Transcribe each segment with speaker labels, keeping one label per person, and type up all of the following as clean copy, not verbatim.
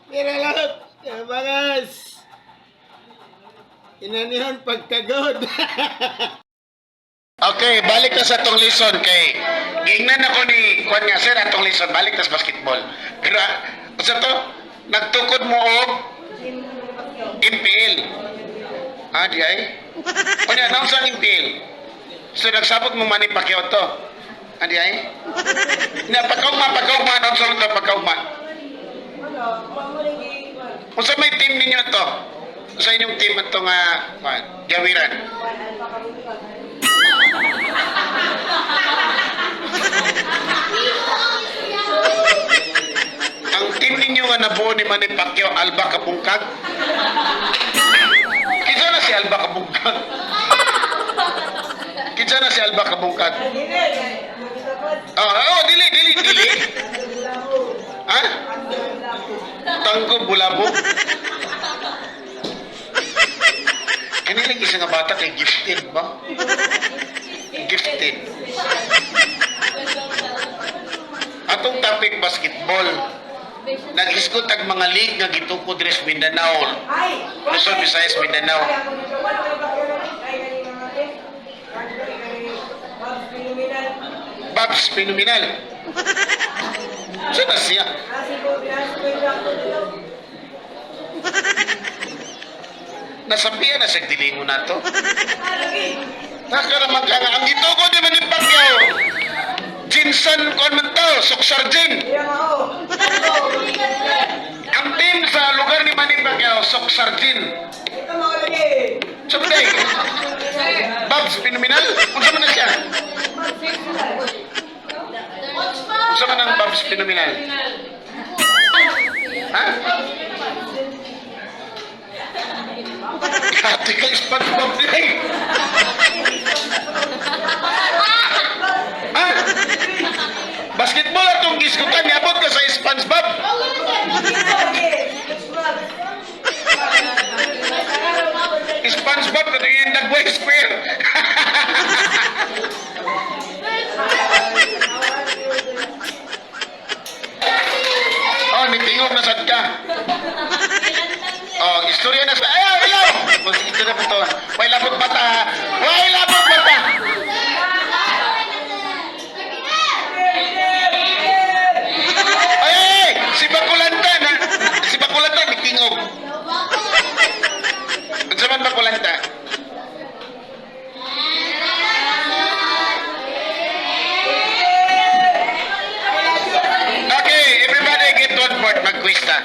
Speaker 1: Pero lahat, bagas. Inanihan pagkagod. Okay, balik na sa tong lesson kay gingnan ako ni kuan nga sir atong lesson balik tas basketball. Pero sa to nagtukod mo og MPL. Di ay. Kunya nang sa MPL. So nagsabot mo Manny Pacquiao to. Di ay. Na pagkaugma nang sa to pagkaugma. Unsa may team ninyo to? Sa inyong team ato nga gawiran. Ang team ninyo nga nabuo ni Manny Pacquiao, Alba Kabungkag. Kinsa na si Alba Kabungkag? Kinsa na si Alba Kabungkag? Dili. Ha? Tangko bulabog. Kanilang isa nga bata kay gifted ba? Gifted. Atong topic basketball. Nag-iskot ang mga league nga gitukod res Mindanao. Luzon, Visayas, Mindanao. Babs Phenomenal. Saan na siya? Nasabihan na siya dilingo na to. Nakaramag ka nga. Ang gitukod ni Manny Pacquiao. Jinsan Conmento, Soksarjin. Ang team sa lugar ni Manny Pacquiao, Soksarjin. Sabi Babs Phenomenal? Unsa man na siya? Unsa man ang Babs Phenomenal? Ha? Kati ka SpongeBob din. Ha? Basketball atong giskutan, niabot ka sa SpongeBob. SpongeBob na yung Dagway Square. Nitingog na sad ka. Istorya na sa... Hello! Istorya na ito. Way labot mata. Way labot mata. Si Bakulanta na. Si Bakulanta nitingog. Ang saman Bakulanta. Okay, everybody get one word mag-quista.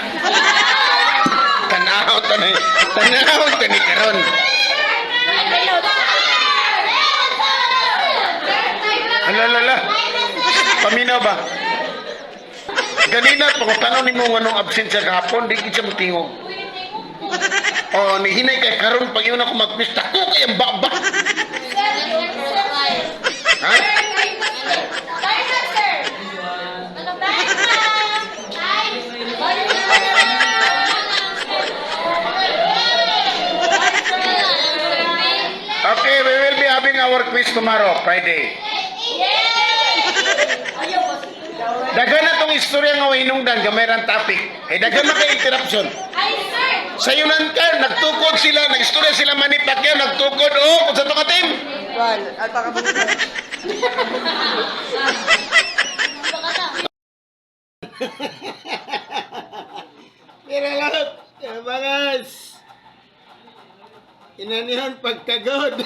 Speaker 1: Tanaw tani karon. Alala. Paminaw ba? Ganina pagtanong nimo nganong absent sa gahapon, di kita motingog. Nihinay kay karon pag yun ako magpista ko kay ang baba. Ha? Okay, we will be having our quiz tomorrow, Friday. Dagan na tong istorya nga hinungdan, gamay ran topic. Dagan na kay interruption. Sa yunan ka, nagtukod sila, nag-istorya sila Manny Pacquiao, nagtukod, kung sa to ka team? Pero lahat, bagas. Inanihan pagkagod.